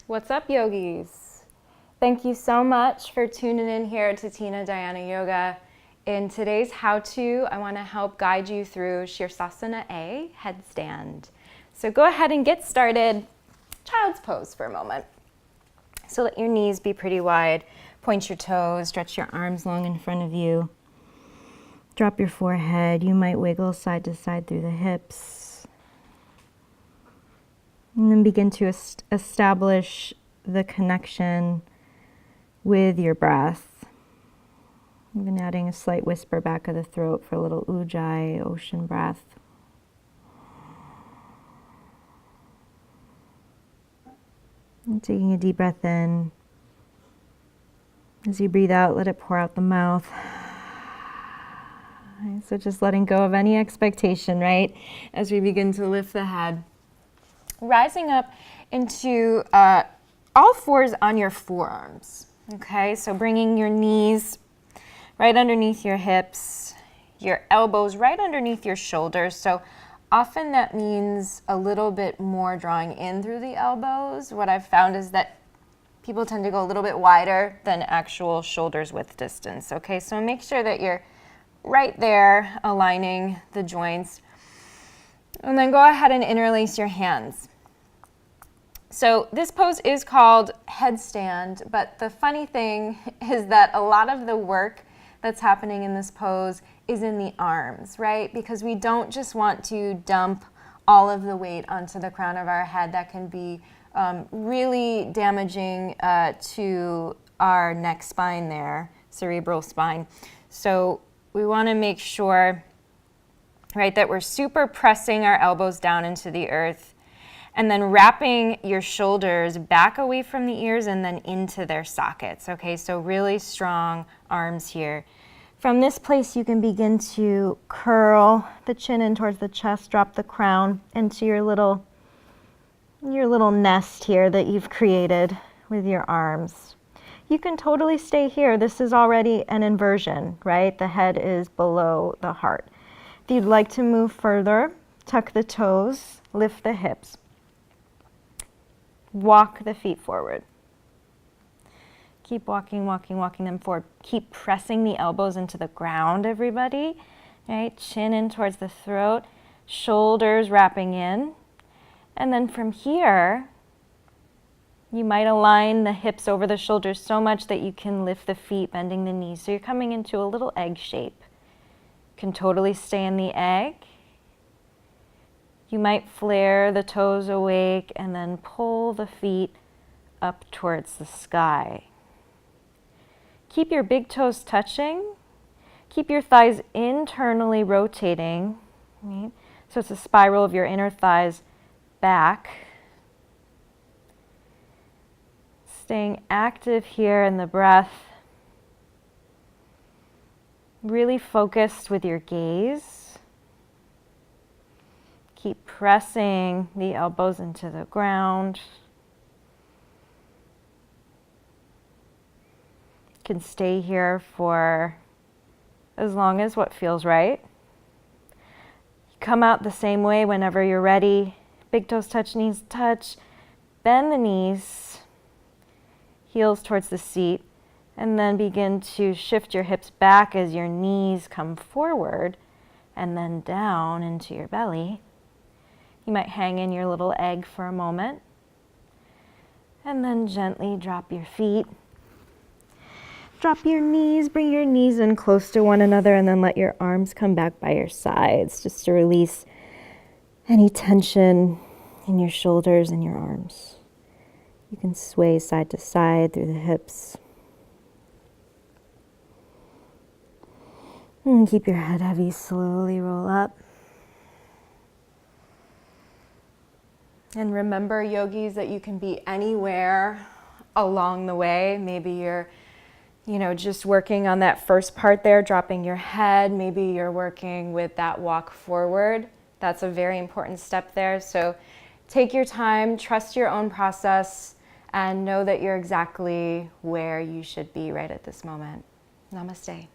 What's up, yogis? Thank you so much for tuning in here to Tina Diana Yoga. In today's how-to, I want to help guide you through Sirsasana A, headstand. So go ahead and get started. Child's pose for a moment. So let your knees be pretty wide. Point your toes, stretch your arms long in front of you. Drop your forehead. You might wiggle side to side through the hips. And then begin to establish the connection with your breath. Even adding a slight whisper back of the throat for a little ujjayi, ocean breath. And taking a deep breath in. As you breathe out, let it pour out the mouth. So just letting go of any expectation, right? As we begin to lift the head. Rising up into all fours on your forearms, okay? So bringing your knees right underneath your hips, your elbows right underneath your shoulders. So often that means a little bit more drawing in through the elbows. What I've found is that people tend to go a little bit wider than actual shoulders width distance, okay? So make sure that you're right there aligning the joints. And then go ahead and interlace your hands. So this pose is called headstand, but the funny thing is that a lot of the work that's happening in this pose is in the arms, right? Because we don't just want to dump all of the weight onto the crown of our head. That can be really damaging to our neck spine there, cerebral spine. So we want to make sure, right, that we're super pressing our elbows down into the earth and then wrapping your shoulders back away from the ears and then into their sockets, okay? So really strong arms here. From this place, you can begin to curl the chin in towards the chest, drop the crown into your little nest here that you've created with your arms. You can totally stay here. This is already an inversion, right? The head is below the heart. If you'd like to move further, tuck the toes, lift the hips. Walk the feet forward. Keep walking, walking, walking them forward. Keep pressing the elbows into the ground, everybody. Right? Chin in towards the throat, shoulders wrapping in. And then from here, you might align the hips over the shoulders so much that you can lift the feet, bending the knees. So you're coming into a little egg shape. You can totally stay in the egg. You might flare the toes awake and then pull the feet up towards the sky. Keep your big toes touching. Keep your thighs internally rotating. Right? So it's a spiral of your inner thighs back. Staying active here in the breath. Really focused with your gaze. Keep pressing the elbows into the ground. You can stay here for as long as what feels right. Come out the same way whenever you're ready. Big toes touch, knees touch. Bend the knees. Heels towards the seat, and then begin to shift your hips back as your knees come forward and then down into your belly. You might hang in your little egg for a moment, and then gently drop your feet. Drop your knees, bring your knees in close to one another, and then let your arms come back by your sides just to release any tension in your shoulders and your arms. You can sway side to side through the hips. And keep your head heavy, slowly roll up. And remember, yogis, that you can be anywhere along the way. Maybe you're, just working on that first part there, dropping your head. Maybe you're working with that walk forward. That's a very important step there. So take your time, trust your own process, and know that you're exactly where you should be right at this moment. Namaste.